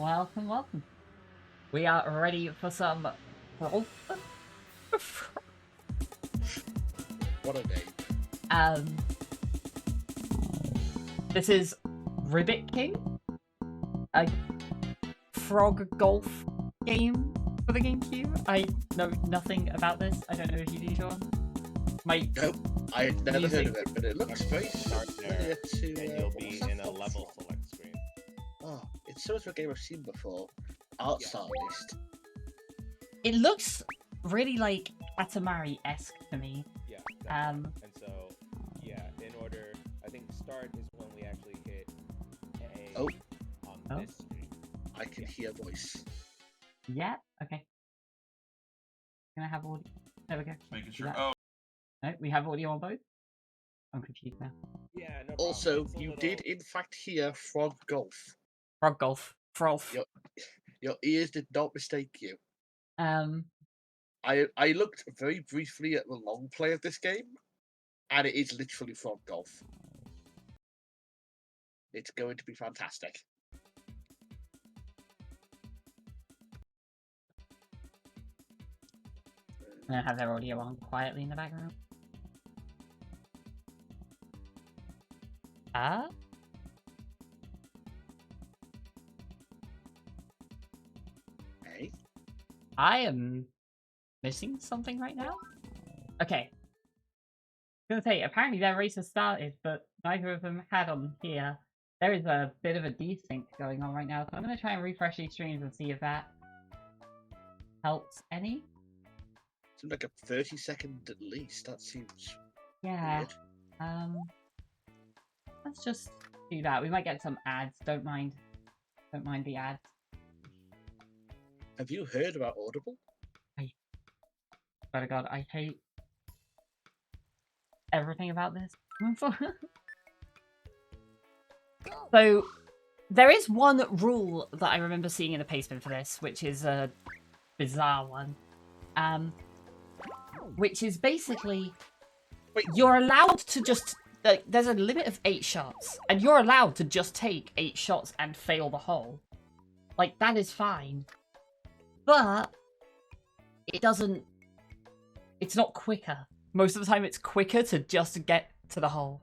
Welcome, welcome. We are ready for some frog. What a name. This is Ribbit King, a frog golf game for the GameCube. I know nothing about this. I don't know if you do, Sean. Nope, I had never heard of music- it, but it looks very Start familiar there, to. and you'll what be was that in a called level before? select screen. Oh, it's sort of a game I've seen before. Art Yeah. stylist. It looks really like Katamari-esque to me. Yeah. Um, definitely. And so, yeah, in order, I think start is when we actually hit A Oh. on Oh. this screen. I can hear voice. Yeah, okay. Can I have audio? There we go. Making sure. that- Oh, No, we have audio on both? I'm confused now. Yeah, no problem. Also, It's a you little- did in fact hear frog golf. Frog golf. Frolf. Yep. Your ears did not mistake you. I looked very briefly at the long play of this game, and it is literally frog golf. It's going to be fantastic. I'm gonna have their audio on quietly in the background. Hey, I am missing something right now? Okay. I was gonna say, apparently their race has started, but neither of them had on here. There is a bit of a desync going on right now, so I'm gonna try and refresh these streams and see if that helps any. seems like a 30-second at least. That seems Yeah. weird. Let's just do that. We might get some ads. Don't mind the ads. Have you heard about Audible? Swear to God, I hate everything about this. So, there is one rule that I remember seeing in the pastement for this, which is a bizarre one. Which is basically, Wait. you're allowed to just, like, there's a limit of 8 shots, and you're allowed to just take 8 shots and fail the hole. Like, that is fine. But, it's not quicker. Most of the time it's quicker to just get to the hole.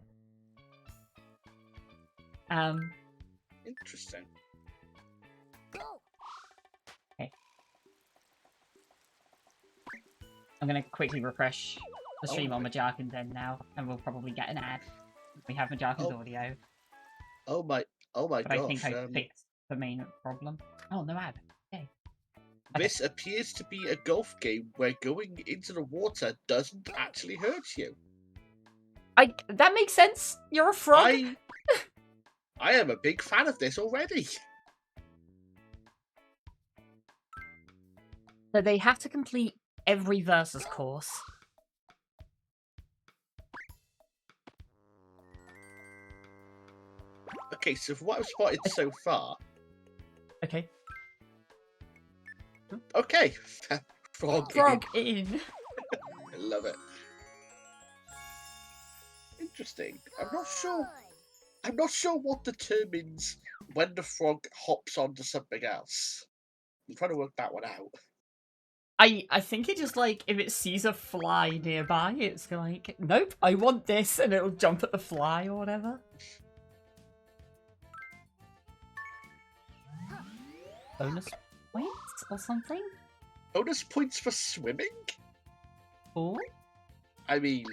Interesting. Okay. I'm gonna quickly refresh the stream on Majarkin's end now, and we'll probably get an ad. We have Majarkin's Oh. audio, Oh my but I gosh. think I fixed the main problem. Oh, no ad. Okay. This appears to be a golf game where going into the water doesn't actually hurt you. That makes sense. You're a frog. I am a big fan of this already. So they have to complete every versus course. Okay, so from what I've spotted so far, Okay. okay, frog. Frog in. I love it. Interesting. I'm not sure what determines when the frog hops onto something else. I'm trying to work that one out. I think it just, like, if it sees a fly nearby, it's like, nope, I want this, and it'll jump at the fly or whatever. Bonus points or something? Bonus points for swimming? Or? I mean,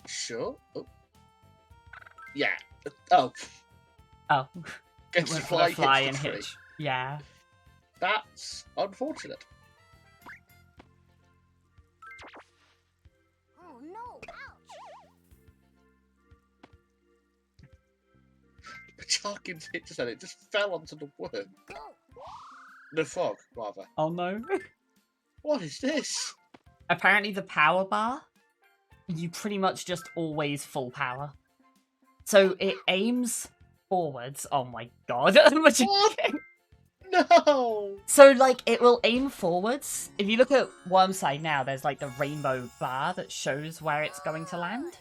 sure. Oh. Yeah. Oh, Oh, gets went the for fly, the fly hits and the tree. hitch. Yeah. That's unfortunate. Oh no! Majarkin's hit just it just fell onto the worm. The frog, rather. Oh no. What is this? Apparently the power bar, you pretty much just always full power. So it aims forwards. Oh my god. What? No! So, like, it will aim forwards. If you look at Wormside now, there's, like, the rainbow bar that shows where it's going to land.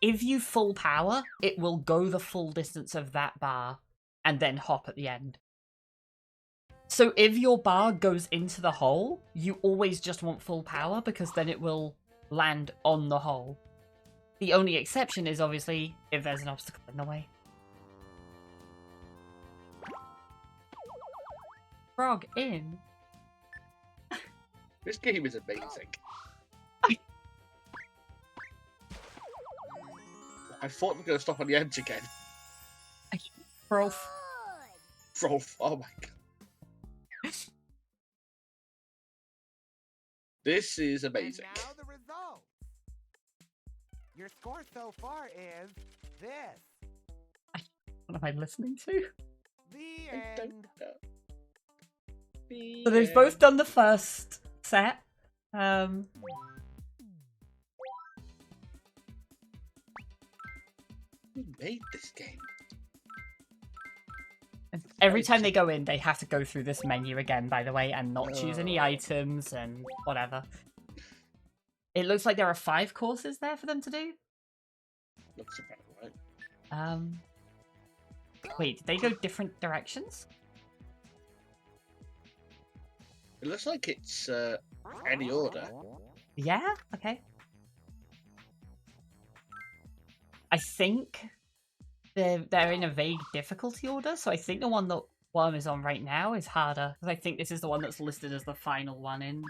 If you full power, it will go the full distance of that bar and then hop at the end. So if your bar goes into the hole, you always just want full power because then it will land on the hole. The only exception is obviously if there's an obstacle in the way. Frog in. This game is amazing. I thought we were going to stop on the edge again. Bro. Bro, oh my god. This is amazing. And now the result. Your score so far is this. What am I listening to? The I don't end. know. So they've both done the first set. Who made this game? Every time they go in, they have to go through this menu again, by the way, and not choose any items and whatever. It looks like there are 5 courses there for them to do. Looks about right. Wait, did they go different directions? It looks like it's any order. Yeah? Okay. I think they're in a vague difficulty order, so I think the one that Worm is on right now is harder, because I think this is the one that's listed as the final one in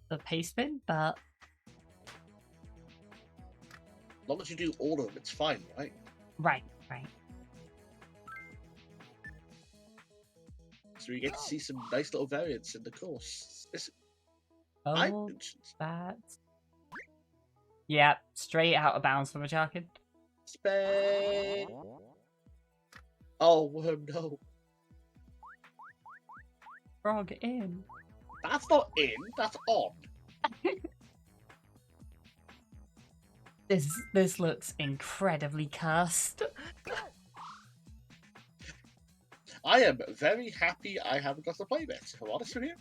the paste bin, but... As long as you do all of them, it's fine, right? Right. So we get to see some nice little variants in the course. Oh, that's... Yeah, straight out of bounds for Majarkin. Spade. Oh, no. Frog in. That's not in, that's on. This looks incredibly cursed. I am very happy I haven't got to play this, if I'm honest with you.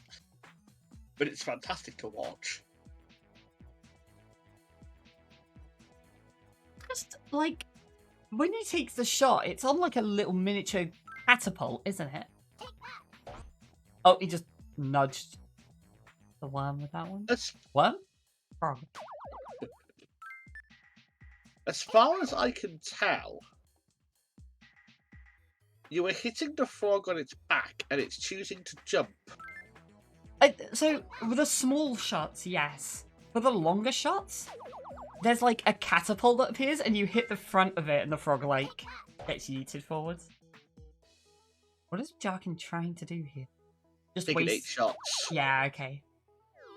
But it's fantastic to watch. Just, like, when he takes the shot, it's on, like, a little miniature catapult, isn't it? Oh, he just nudged the worm with that one. Worm? Frog. As far as I can tell, you were hitting the frog on its back and it's choosing to jump. So, with the small shots, yes. For the longer shots, there's like a catapult that appears and you hit the front of it and the frog, like, gets yeeted forwards. What is Jarkin trying to do here? Just Taking waste... 8 shots. Yeah, okay.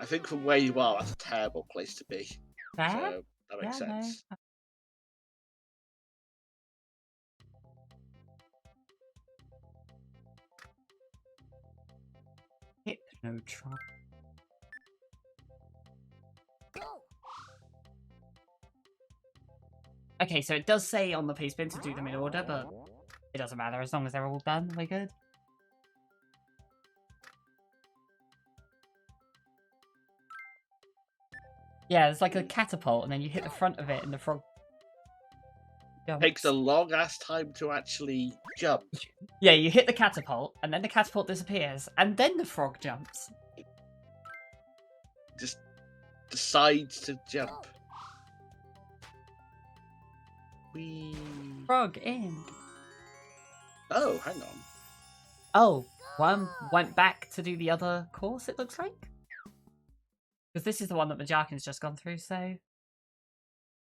I think from where you are, that's a terrible place to be. Fair? So, that makes sense. No. Hypnotron. Okay, so it does say on the paste bin to do them in order, but it doesn't matter as long as they're all done. We're good. Yeah, it's like a catapult, and then you hit the front of it, and the frog jumps. Takes a long ass time to actually jump. Yeah, you hit the catapult, and then the catapult disappears, and then the frog jumps. Just decides to jump. Whee. Frog in. Oh, hang on. Oh, one went back to do the other course, it looks like? Because this is the one that Majarkin's just gone through, so...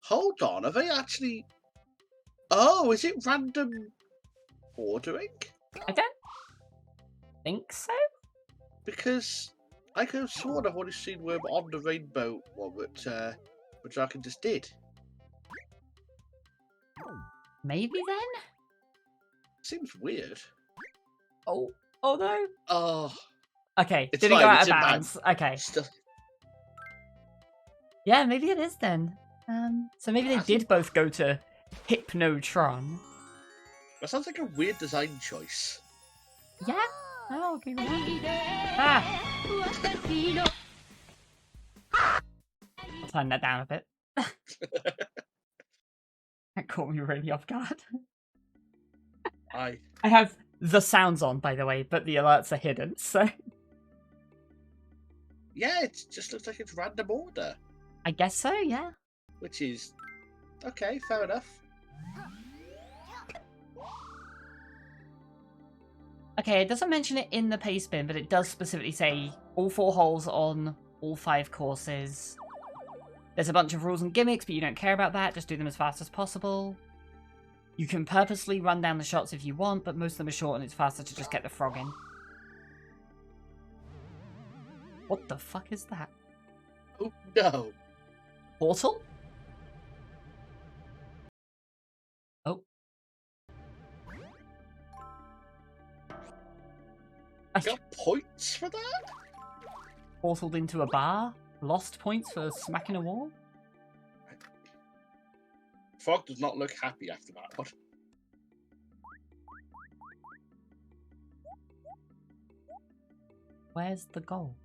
Hold on, are they actually... Oh, is it random ordering? I don't think so. Because I could have sworn I've already seen Worm on the rainbow one that Majarkin just did. Maybe then? Seems weird. Oh no. Oh. Okay, It's didn't fine, go out it's of in bounds. Okay. Still... Yeah, maybe it is then. So maybe they did both go to Hypnotron. That sounds like a weird design choice. Yeah? Oh, I'll give it that. Ah! I'll turn that down a bit. That caught me really off guard. I I have the sound's on, by the way, but the alerts are hidden, so... Yeah, it just looks like it's random order. I guess so, yeah. Which is... okay, fair enough. Okay, it doesn't mention it in the paste bin, but it does specifically say all 4 holes on all 5 courses. There's a bunch of rules and gimmicks, but you don't care about that. Just do them as fast as possible. You can purposely run down the shots if you want, but most of them are short and it's faster to just get the frog in. What the fuck is that? Oh no. Portal? Oh. Got points for that? Portaled into a bar? Lost points for smacking a wall? Frog does not look happy after that one. Where's the goal?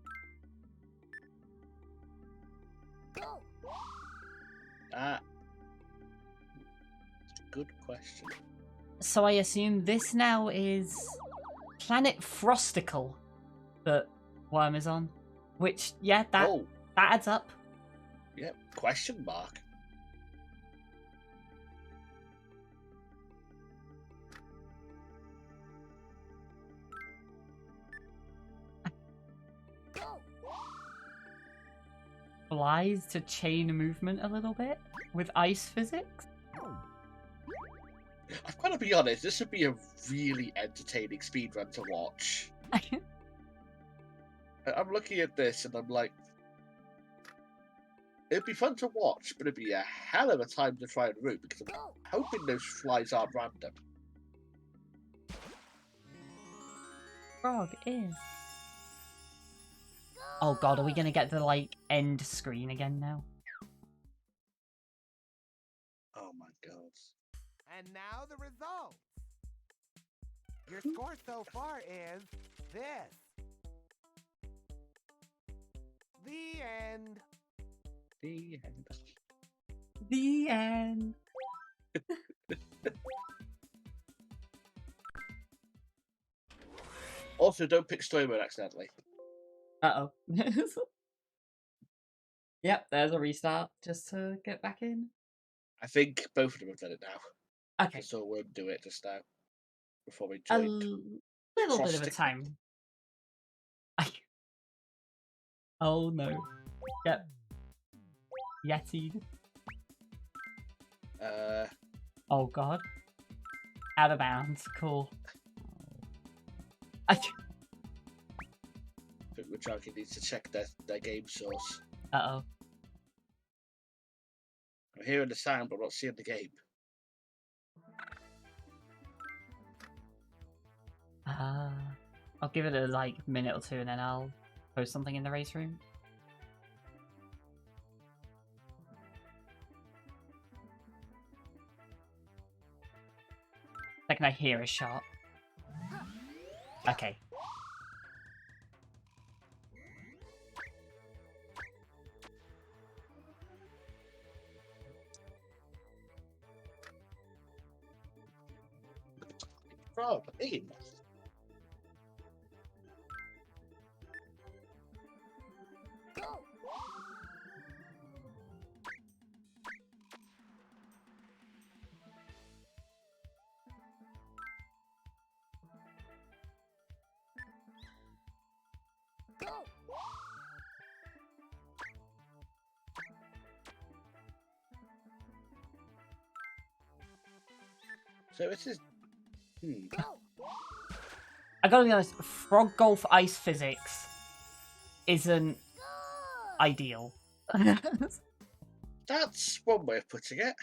Good question. So I assume this now is Planet Frosticle that Worm is on. Which, yeah, that adds up. Yep, question mark. Flies to chain movement a little bit with ice physics. I've got to be honest, this would be a really entertaining speedrun to watch. I'm looking at this and I'm like, it'd be fun to watch, but it'd be a hell of a time to try and root because I'm hoping those flies aren't random. Frog is. Oh god, are we gonna get the, like, end screen again now? Oh my god. And now the results. Your score so far is this. The end. The end. The end. Also, don't pick story mode accidentally. Uh-oh. Yep, there's a restart just to get back in. I think both of them have done it now. Okay. I saw Worm do it just now. Before we A joined. little bit of a Frosty. time. Oh no. Yep. Yeti. Oh god. Out of bounds. Cool. I think Majarkin needs to check their game source. Uh-oh. I'm hearing the sound, but I'm not seeing the game. I'll give it a minute or two and then I'll post something in the race room. Second I hear a shot. Okay. Frog, in. So this is... I gotta be honest, frog golf ice physics isn't ideal. That's one way of putting it.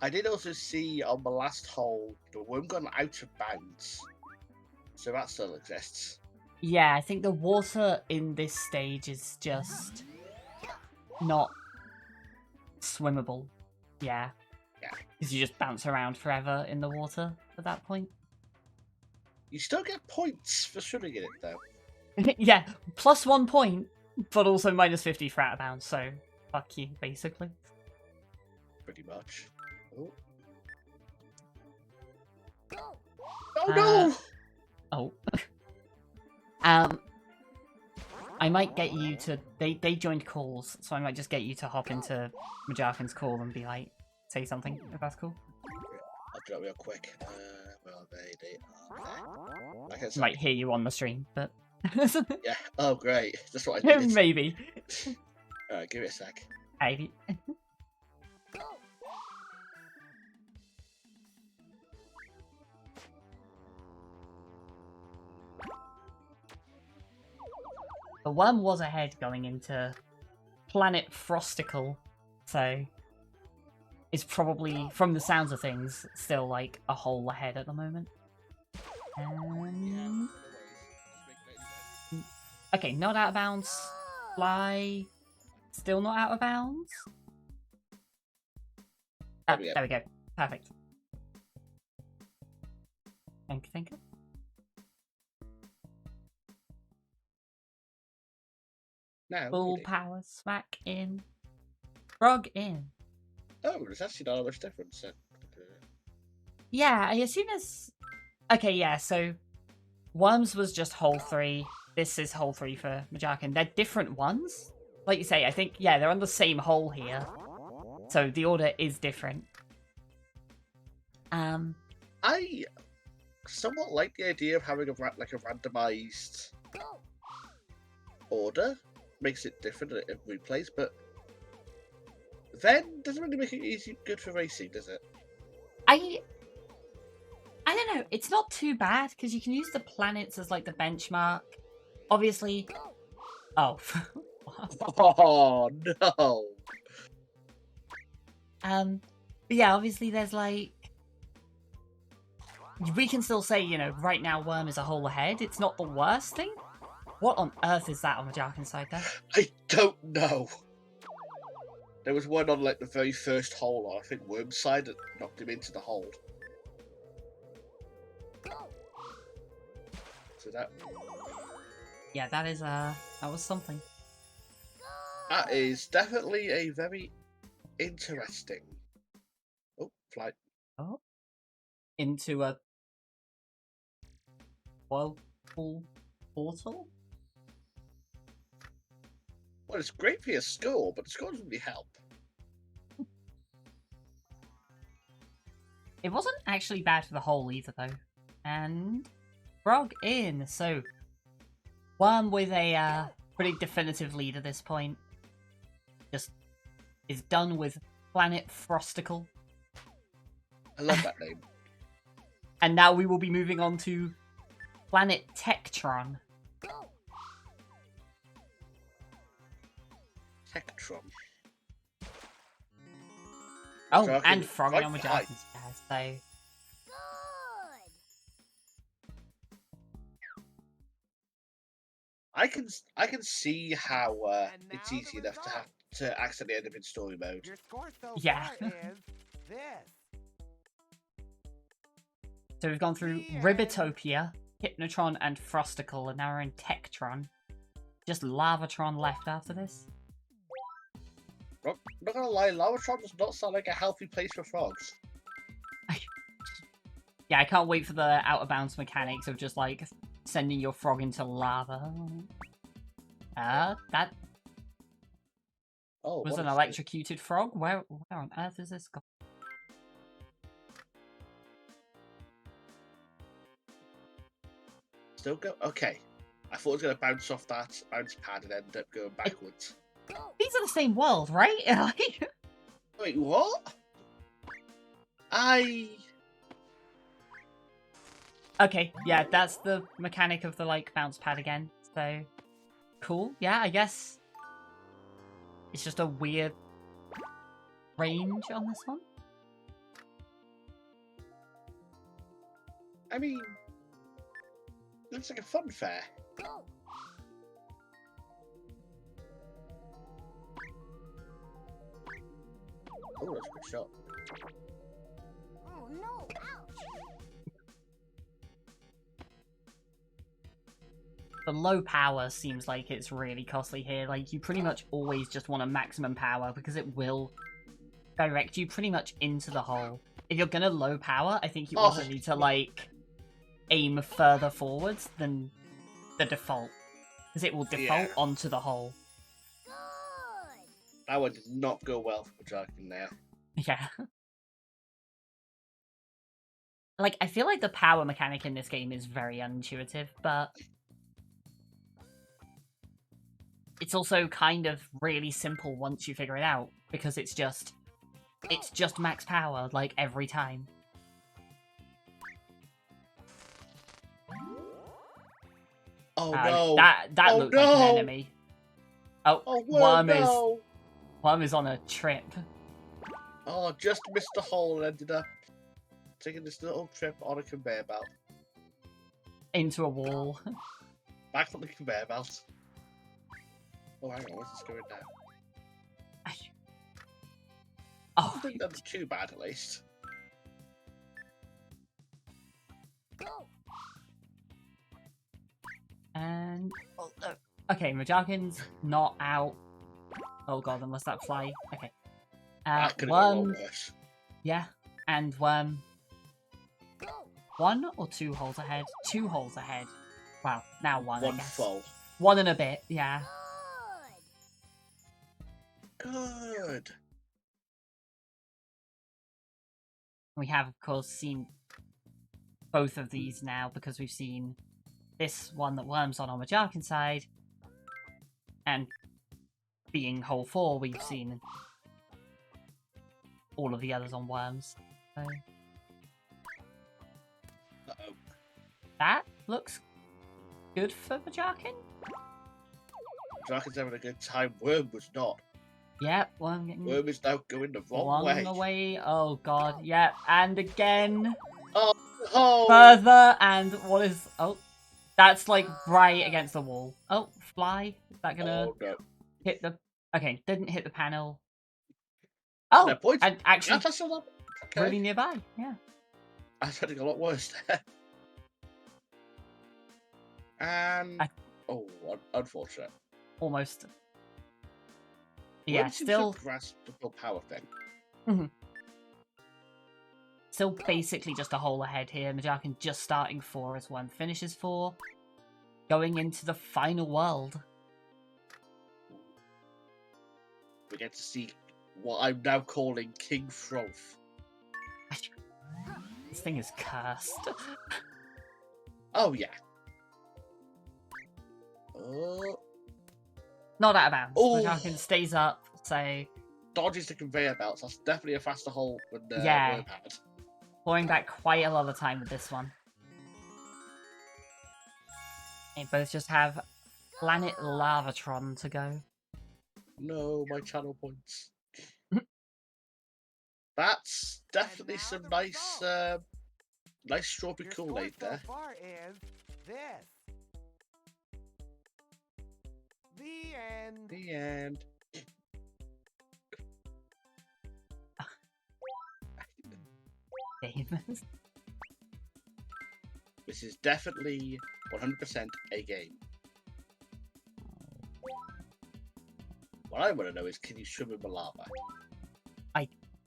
I did also see on the last hole, the worm gone out of bounds. So that still exists. Yeah, I think the water in this stage is just not swimmable. Yeah. Yeah. Because you just bounce around forever in the water at that point. You still get points for swimming in it, though. Yeah, plus 1 point, but also minus 50 for out of bounds, so fuck you, basically. Pretty much. Oh. Oh no! Oh. I might get you to... They joined calls, so I might just get you to hop into Majarkin's call and be like, say something, if that's cool. I'll do it real quick. Where are they? They are there. Like I I said, might hear you on the stream, but... yeah. Oh, great. That's what I needed. Maybe. Alright, give it a sec. Maybe. The worm was ahead going into Planet Frosticle, so it's probably, from the sounds of things, still like a hole ahead at the moment. Okay, not out of bounds. Fly, still not out of bounds. Ah, there we go. Perfect. Thank you. Now, Full really. power smack in. Frog in. Oh, there's actually not much difference then. Yeah, I assume it's... Okay, yeah, so... Worms was just hole 3. This is hole 3 for Majarkin. They're different ones. Like you say, I think, yeah, they're on the same hole here. So the order is different. I somewhat like the idea of having a randomized order. Makes it different at every place, but then doesn't really make it easy good for racing, does it? I don't know. It's not too bad because you can use the planets as like the benchmark. Obviously. Oh. Oh no. But yeah, obviously there's like... We can still say, you know, right now Worm is a hole ahead. It's not the worst thing. What on earth is that on Majarkin's side there? I don't know. There was one on like the very first hole on, I think, Worm's side that knocked him into the hole. So that... Yeah, that is, that was something. That is definitely a very interesting... Oh, flight. Oh. Into a... whirlpool portal? Well, it's great for your score, but the score doesn't really help. It wasn't actually bad for the hole either, though. And... Frog in, so... Worm with a, pretty definitive lead at this point. Just is done with Planet Frosticle. I love that name. And now we will be moving on to Planet Tektron. Tektron. Oh, Majarkin and Froggy on quite Majarkin's pass, so... I can see how it's easy enough to have to accidentally end up in story mode. Your score so Yeah. far is this. So we've gone through Ribbitopia, Hypnotron, and Frosticle, and now we're in Tektron. Just Lavatron left after this. Not gonna lie, Lavatron does not sound like a healthy place for frogs. Yeah, I can't wait for the out-of-bounds mechanics of just, like, sending your frog into lava. That Oh, was what an is electrocuted frog? Where on earth is this gone? Still go? Okay. I thought it was gonna bounce off that bounce pad and end up going backwards. These are the same world, right? Wait, what? Okay, yeah, that's the mechanic of the, like, bounce pad again. So, cool. Yeah, I guess it's just a weird range on this one. I mean, looks like a fun fair. Oh, that's a good shot. Oh no! Ouch! The low power seems like it's really costly here. Like, you pretty much always just want a maximum power because it will direct you pretty much into the hole. If you're gonna low power, I think you also need to, like, aim further forwards than the default. Because it will default onto the hole. That one did not go well for Majarkin there. Yeah. Like, I feel like the power mechanic in this game is very unintuitive, but it's also kind of really simple once you figure it out, because it's just max power, like, every time. Oh no! That looked like an enemy. Oh, Worm is on a trip. Oh, just missed the hole and ended up taking this little trip on a conveyor belt. Into a wall. Back on the conveyor belt. Oh, hang on, where's this going now? Oh, I think that's too bad, at least. and... Oh, no. Okay, Majarkin's not out. Oh god, unless that fly... Okay. That could have gone a lot Worm... worse. Yeah, and Worm... 1 or 2 holes ahead? 2 holes ahead. Wow, now 1, I One guess. full. 1 and a bit, yeah. Good. We have, of course, seen both of these now, because we've seen this one that Worm's on Majarkin's side, and being hole 4, we've seen all of the others on Worms. So... Uh-oh. That looks good for Majarkin. Majarkin's having a good time. Worm was not. Yep, Worm getting Worm is now going the wrong one way. away. Oh god, yep, and again. Oh! Further, and what is... Oh, that's like right against the wall. Oh, fly. Is that gonna Oh, no. hit the... Okay, didn't hit the panel. Oh, No points. and actually That's not okay. really nearby, yeah. I was getting a lot worse there. And... Oh, unfortunate. Almost. Worm Yeah, seems still... to grasp the full power thing. Still basically just a hole ahead here. Majarkin just starting 4 as Worm finishes 4. Going into the final world. We get to see what I'm now calling King Froth. This thing is cursed. Oh, yeah. Oh. Not out of bounds. Oh. Majarkin stays up, so... Dodges the conveyor belts. That's definitely a faster hole than Yeah. Worm had. Pouring back quite a lot of time with this one. They both just have Planet Lavatron to go. No, my channel points. That's definitely some nice, nice strawberry Your Kool-Aid score there. so far is this. The end. The end. Famous. This is definitely 100% a game. What I want to know is, can you swim in the lava?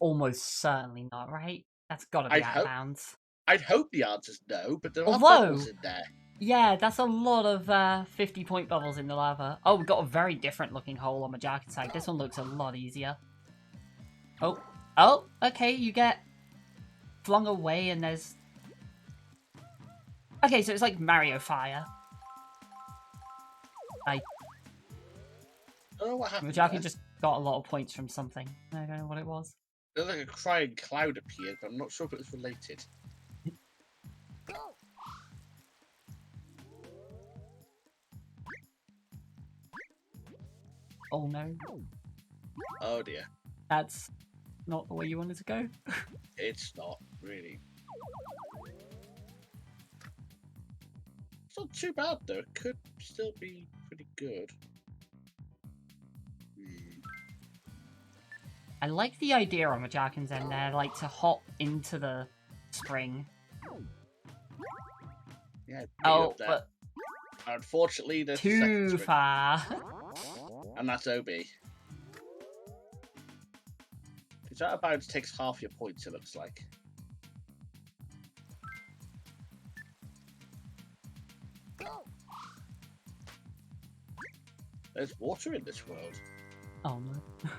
Almost certainly not, right? That's gotta be I'd out of hope- bounds. I'd hope the answer's no, but there are Although- bubbles in there. Yeah, that's a lot of 50-point bubbles in the lava. Oh, we've got a very different looking hole on Majarkin's side. This one looks a lot easier. Oh, okay, you get flung away and there's... Okay, so it's like Mario Fire. I don't know what happened Majarkin there. just got a lot of points from something. I don't know what it was. It looked like a crying cloud appeared, but I'm not sure if it was related. Oh no, Oh dear. that's not the way you wanted to go. It's not, really. It's not too bad, though. It could still be pretty good. I like the idea on Majarkin's end there, like to hop into the spring. Yeah, Oh, up there. but Unfortunately, there's a too second spring, far. and that's OB. Because out of bounds takes half your points, it looks like. There's water in this world. Oh no.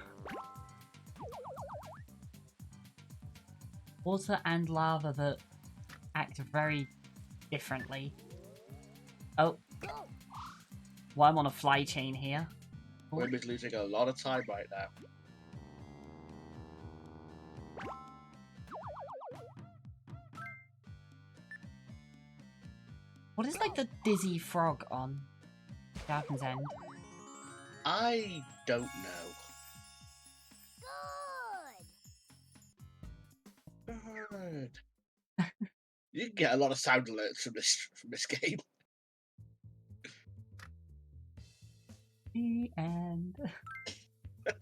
Water and lava that act very differently. Oh. Well, I'm on a fly chain here. Wyrm is losing a lot of time right now. What is like the dizzy frog on Majarkin's end? I don't know. Good. You can get a lot of sound alerts from this game. The end. It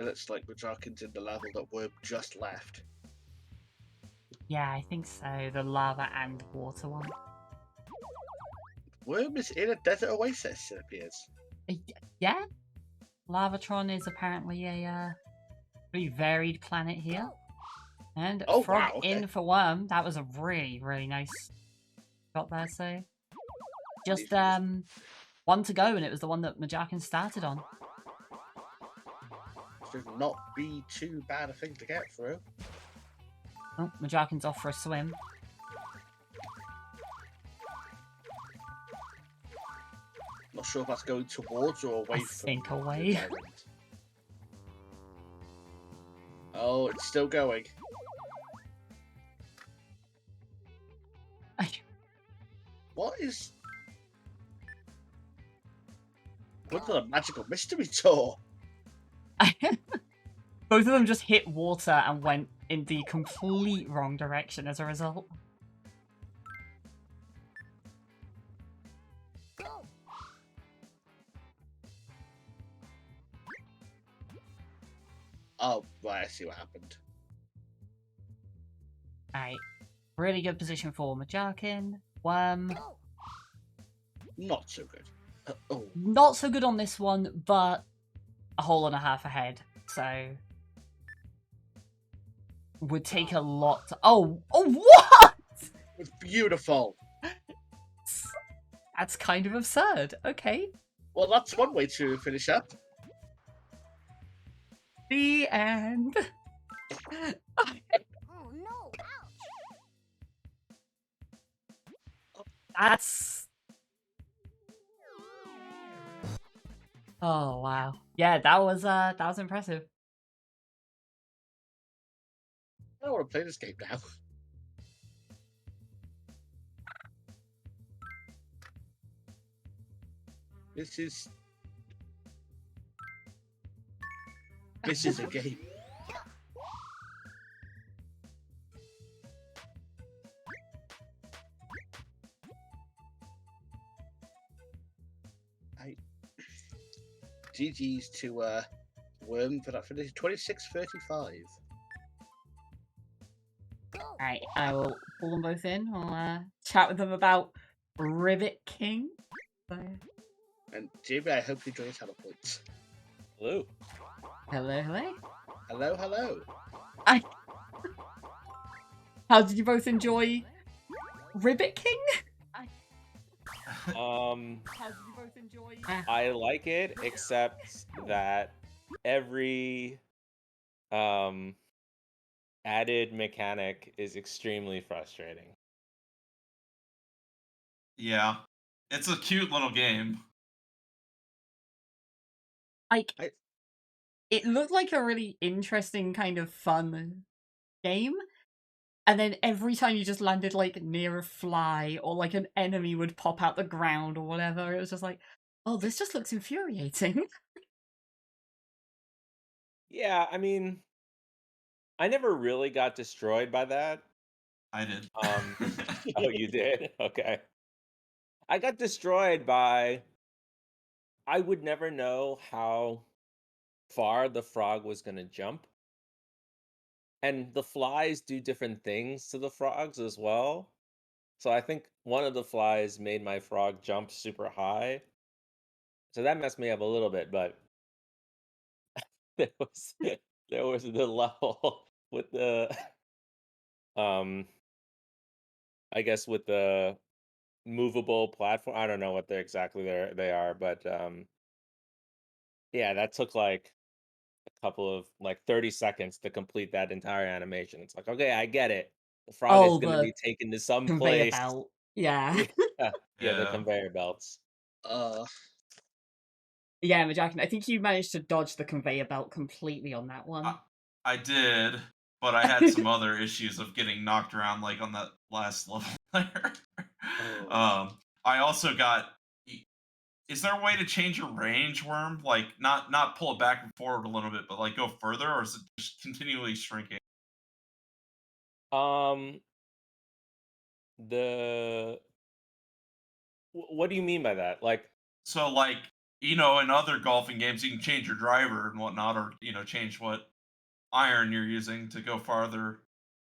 looks like Majarkin's in the level that Wyrm just left. Yeah, I think so. The lava and water one. Wyrm is in a desert oasis, it appears. Yeah? Lavatron is apparently a pretty varied planet here. And Oh, frog wow, okay. in for Wyrm. That was a really, really nice shot there, so. Just one to go, and it was the one that Majarkin started on. Should not be too bad a thing to get through. Oh, Majarkin's off for a swim. Not sure if that's going towards or away I from think the away. diamond. Oh, it's still going. What is... What's the magical mystery tour? Both of them just hit water and went in the complete wrong direction as a result. Oh, right, I see what happened. Alright. Really good position for Majarkin. Not so good. Oh, Not so good on this one, but a hole and a half ahead. So would take a lot to... Oh, what? it's beautiful. That's kind of absurd. Okay. Well, that's one way to finish up. The end. Oh no! That's... Oh, wow. Yeah, that was impressive. I don't want to play this game now. This is a game. GG's to Wyrm for that finish. 26-35. Alright, I will pull them both in. I'll chat with them about Ribbit King. So... And Jamie, I hope you enjoy your talent points. Hello. Hello, hello. Hello, hello. How did you both enjoy Ribbit King? How did you both enjoy? I like it, except that every added mechanic is extremely frustrating. Yeah. It's a cute little game. Like, it looked like a really interesting kind of fun game. And then every time you just landed, like, near a fly, or, like, an enemy would pop out the ground or whatever, it was just like, oh, this just looks infuriating. Yeah, I mean, I never really got destroyed by that. I did. Oh, you did? Okay. I got destroyed by... I would never know how far the frog was going to jump. And the flies do different things to the frogs as well. So I think one of the flies made my frog jump super high. So that messed me up a little bit, but there was the level with the I guess with the movable platform. I don't know what they're exactly they are, but yeah, that took like a couple of like 30 seconds to complete that entire animation. It's like, okay, I get it. The frog is Oh, going to be the taken to some conveyor place. belt. Yeah. Yeah, yeah, the Yeah. conveyor belts. Uh, Yeah, Majarkin, I think you managed to dodge the conveyor belt completely on that one. I did, but I had some other issues of getting knocked around, like on that last level there. Oh. I also got. Is there a way to change your range, Worm? Like not pull it back and forward a little bit, but like go further, or is it just continually shrinking? Um, the what do you mean by that? Like, So like in other golfing games, you can change your driver and whatnot, or change what iron you're using to go farther,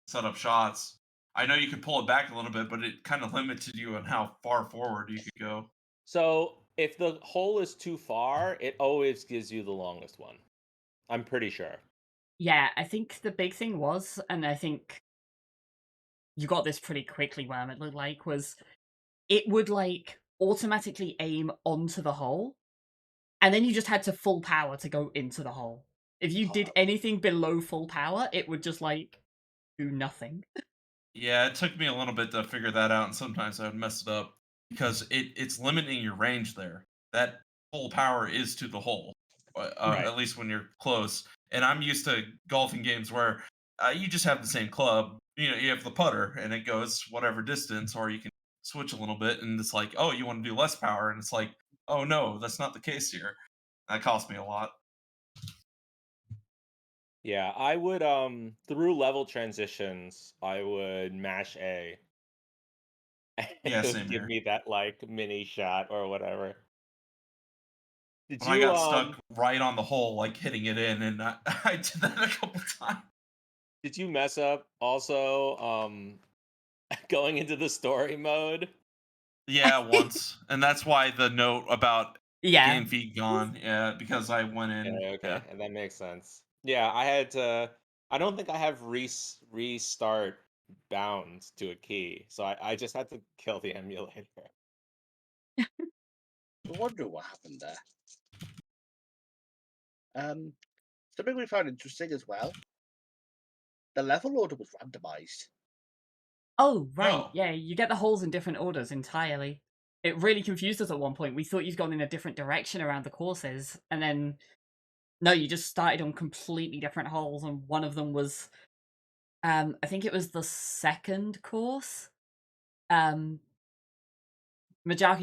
set up shots. I know you could pull it back a little bit, but it kind of limited you on how far forward you could go. so if the hole is too far, it always gives you the longest one. I'm pretty sure. Yeah, I think the big thing was, and I think you got this pretty quickly, Worm, it looked like, was it would like automatically aim onto the hole, and then you just had to full power to go into the hole. If you did anything below full power, it would just like do nothing. Yeah, it took me a little bit to figure that out, and sometimes I would mess it up because it's limiting your range there. That full power is to the hole, Right. at least when you're close. And I'm used to golfing games where you just have the same club. You have the putter, and it goes whatever distance, or you can switch a little bit, and it's like, oh, you want to do less power, and it's like, oh no, that's not the case here. That cost me a lot. Yeah, I would through level transitions, I would mash A. And Yeah, it would same give here. me that like mini shot or whatever. Did When I you got stuck right on the hole, like hitting it in, and I did that a couple times. mess up also going into the story mode? Yeah, once, and that's why the note about Yeah. game feed gone. Yeah, because I went in. Okay, Yeah, okay, and that makes sense. Yeah, I had to. I don't think I have restart bound to a key, so I just had to kill the emulator. I wonder what happened there. Something we found interesting as well. The level order was randomized. Oh, right. Oh. Yeah, you get the holes in different orders entirely. It really confused us at one point. We thought you'd gone in a different direction around the courses, and then no, you just started on completely different holes, and one of them was I think it was the second course. Majarkin,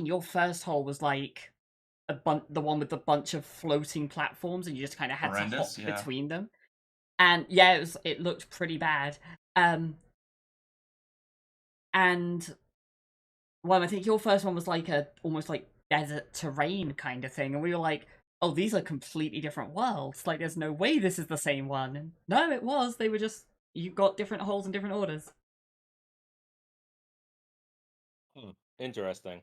your first hole was like the one with the bunch of floating platforms, and you just kind of had to Horrendous. hop Yeah. between them. And yeah, it looked pretty bad. And well, I think your first one was like a almost like desert terrain kind of thing, and we were like, "Oh, these are completely different worlds. Like, there's no way this is the same one." And no, it was. They were just you got different holes in different orders. Interesting.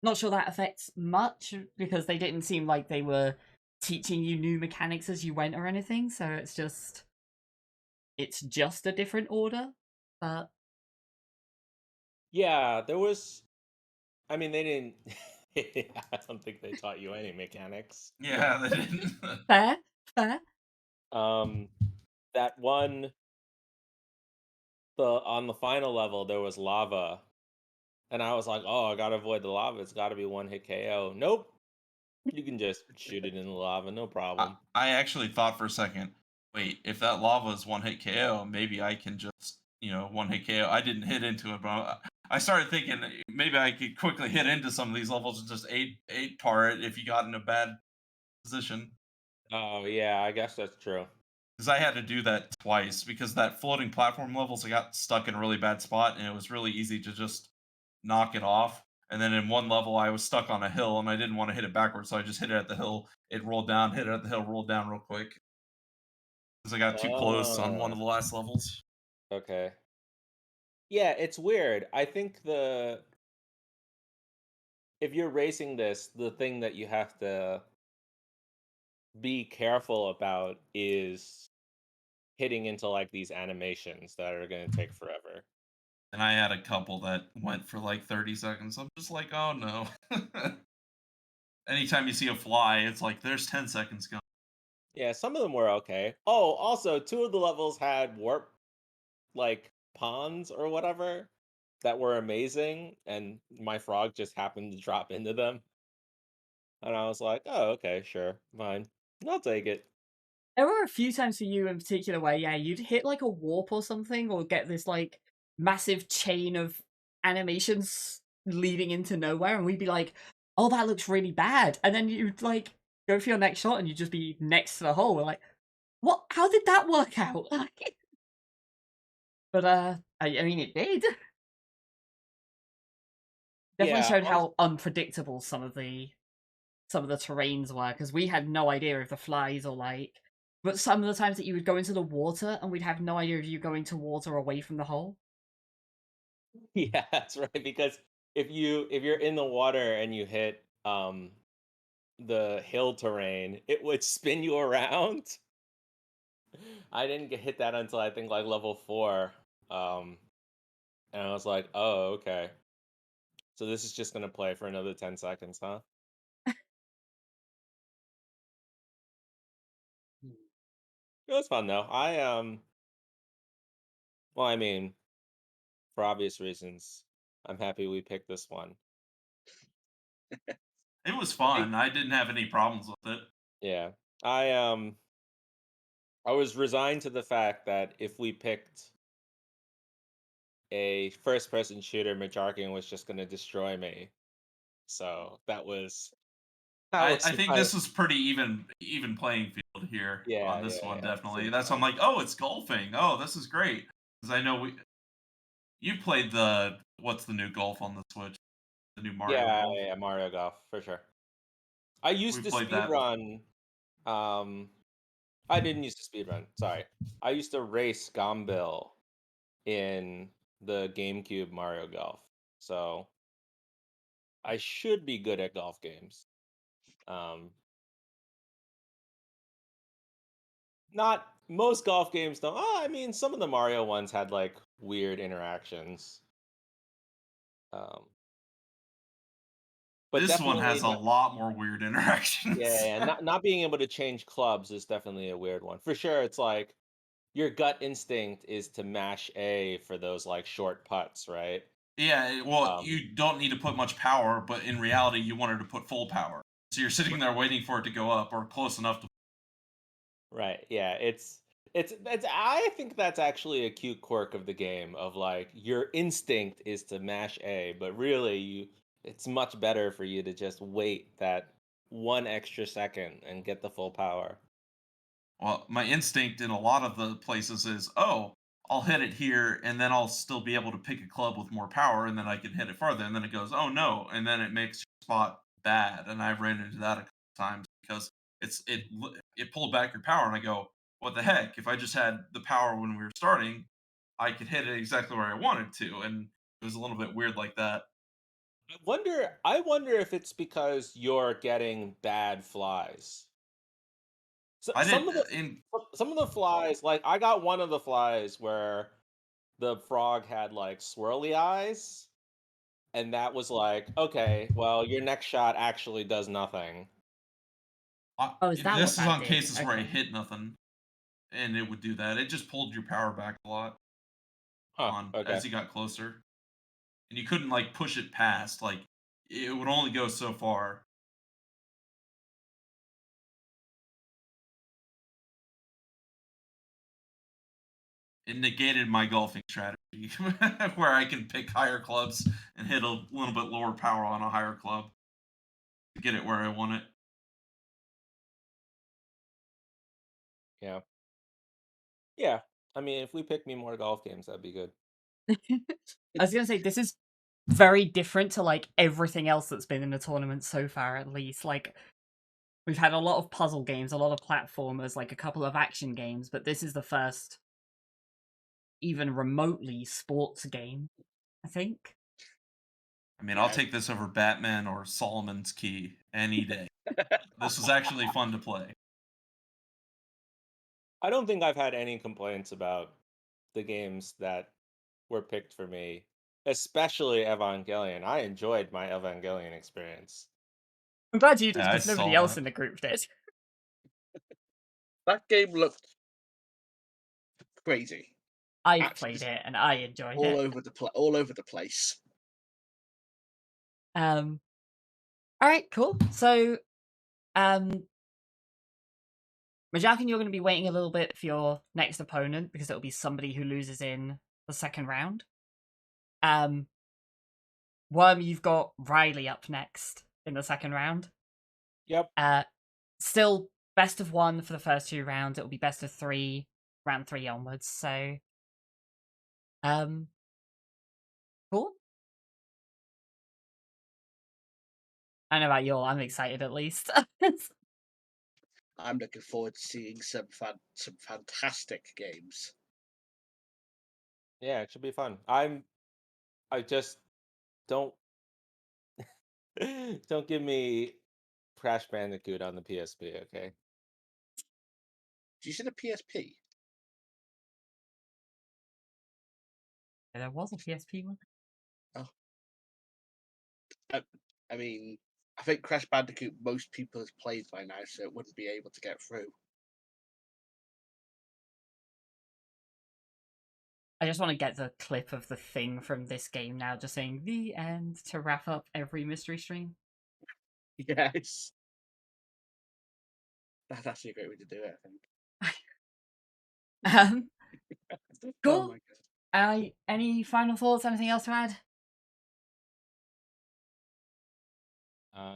Not sure that affects much because they didn't seem like they were teaching you new mechanics as you went or anything. So it's just a different order. But Yeah, there was. I mean, they didn't. I don't think they taught you any mechanics. Yeah, they didn't. fair, fair. Um, that one, on the final level, there was lava, and I was like, "Oh, I gotta avoid the lava. It's got to be one hit KO." Nope, you can just shoot it in the lava, no problem. I actually thought for a second, wait, if that lava is one hit KO, maybe I can just one hit KO. I didn't hit into it, but I started thinking maybe I could quickly hit into some of these levels and just eight par it if you got in a bad position. Oh yeah, I guess that's true. Because I had to do that twice because that floating platform levels I got stuck in a really bad spot and it was really easy to just knock it off. And then in one level I was stuck on a hill and I didn't want to hit it backwards, so I just hit it at the hill. It rolled down, hit it at the hill, rolled down real quick. Because I got too close on one Oh, of the last levels. okay. Yeah, it's weird. I think if you're racing this, the thing that you have to be careful about is hitting into like these animations that are going to take forever. And I had a couple that went for like 30 seconds. I'm just like, oh no. Anytime you see a fly, it's like there's 10 seconds gone. Yeah, some of them were okay. Oh, also, two of the levels had warp like ponds or whatever that were amazing, and my frog just happened to drop into them. And I was like, oh, okay, sure, fine. I'll take it. There were a few times for you in particular where, yeah, you'd hit like a warp or something, or get this like massive chain of animations leading into nowhere, and we'd be like, "Oh, that looks really bad," and then you'd like go for your next shot, and you'd just be next to the hole. We're like, "What? How did that work out?" But I mean, it did. Definitely Yeah, showed how unpredictable some of the terrains were, because we had no idea if the flies or like. But some of the times that you would go into the water, and we'd have no idea if you going to water away from the hole. yeah, that's right. Because if you're in the water and you hit the hill terrain, it would spin you around. I didn't get hit that until I think like level 4. Um and I was like, "Oh, okay. So this is just going to play for another 10 seconds, huh?" It was fun though. Well, I mean, for obvious reasons, I'm happy we picked this one. It was I think fun. I didn't have any problems with it. yeah. I was resigned to the fact that if we picked a first person shooter, Majarkin was just going to destroy me. So that I, was I think my this was pretty even playing field here yeah, on yeah, this one, yeah. definitely. Seems That's why I'm fine. like, oh, it's golfing. Oh, this is great. Because I know you played the what's the new golf on the Switch? The new Mario Yeah, Golf. yeah, Mario Golf for sure. I We used to played speed that before. run. Um, I didn't use to speed run. Sorry, I used to race Gombil in the GameCube Mario Golf. So I should be good at golf games. Um, not most golf games don't. Oh, I mean, some of the Mario ones had like weird interactions. Um, but This one definitely has a not. lot more weird Yeah, interactions. yeah, not being able to change clubs is definitely a weird one. For sure, it's like your gut instinct is to mash A for those like short putts, right? Yeah, well, Um, you don't need to put much power, but in reality, you wanted to put full power. So you're sitting there waiting for it to go up or close enough to. right. Yeah, it's I think that's actually a cute quirk of the game of like your instinct is to mash A, but really it's much better for you to just wait that one extra second and get the full power. Well, my instinct in a lot of the places is, oh, I'll hit it here, and then I'll still be able to pick a club with more power, and then I can hit it farther. And then it goes, oh no, and then it makes your spot bad. And I've ran into that a couple times because it pulled back your power, and I go, what the heck? If I just had the power when we were starting, I could hit it exactly where I wanted to, and it was a little bit weird like that. I wonder if it's because you're getting bad flies. So, I did in some of the flies, like I got one of the flies where the frog had like swirly eyes, and that was like, okay, well, your next shot actually does nothing. Oh, is that what this is that on did? cases where I Okay. hit nothing, and it would do that. It just pulled your power back a lot Huh, on okay. as you got closer, and you couldn't like push it past. Like it would only go so far. It negated my golfing strategy, where I can pick higher clubs and hit a little bit lower power on a higher club to get it where I want it. Yeah. Yeah. I mean, if we pick me more golf games, that'd be good. I was gonna say this is very different to like everything else that's been in the tournament so far, at least. Like we've had a lot of puzzle games, a lot of platformers, like a couple of action games, but this is the first even remotely sports game, I think. I mean, I'll Yeah. take this over Batman or Solomon's Key any day. This was actually fun to play. I don't think I've had any complaints about the games that were picked for me, especially Evangelion. I enjoyed my Evangelion experience. I'm glad you did Yeah, I because nobody saw else that. in the group did. That game looked crazy. I Absolutely played it and I enjoyed all it. over the all over the place. All right, cool. So, Majarkin, you're going to be waiting a little bit for your next opponent because it'll be somebody who loses in the second round. Worm, you've got Riley up next in the second round. Yep. Still best of 1 for the first 2 rounds. It'll be best of 3, round 3 onwards. So, cool. I don't know about you all. I'm excited at least. I'm looking forward to seeing some fantastic games. Yeah, it should be fun. I just don't don't give me Crash Bandicoot on the PSP, okay? Do you see the PSP? There was a PSP one. I mean, I think Crash Bandicoot most people have played by now, so it wouldn't be able to get through. I just want to get the clip of the thing from this game now, just saying the end to wrap up every mystery stream. Yes. That's actually a great way to do it, I think. Oh Cool. my god. Any final thoughts? Anything else to add?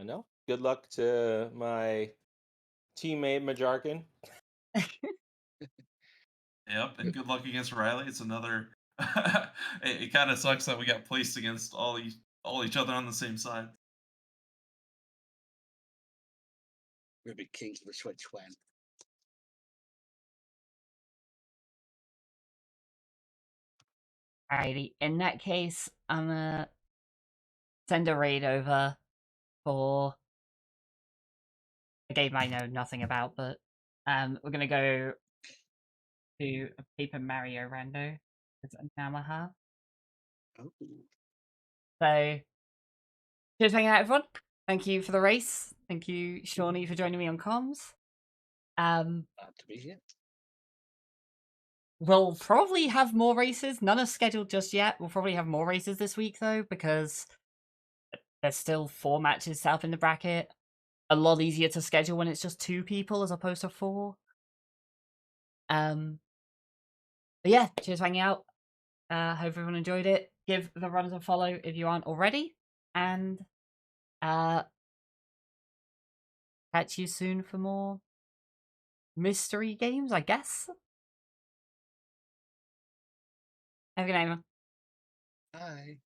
No. Good luck to my teammate Majarkin. Yep, and good luck against Riley. It's another. It kind of sucks that we got placed against all each other on the same side. Ribbit King for the Switch when. Alrighty. In that case, I'm gonna send a raid over for a game I know nothing about, but we're gonna go to a Paper Mario rando. It's a Namaha. Oh, So, cheers for hanging out, everyone. Thank you for the race. Thank you, Shawnee, for joining me on comms. glad to be here. We'll probably have more races. None are scheduled just yet. We'll probably have more races this week, though, because there's still 4 matches set up in the bracket. A lot easier to schedule when it's just 2 people as opposed to 4. But yeah, cheers for hanging out. Hope everyone enjoyed it. Give the runners a follow if you aren't already. And catch you soon for more mystery games, I guess. Have a good night, everyone. Bye.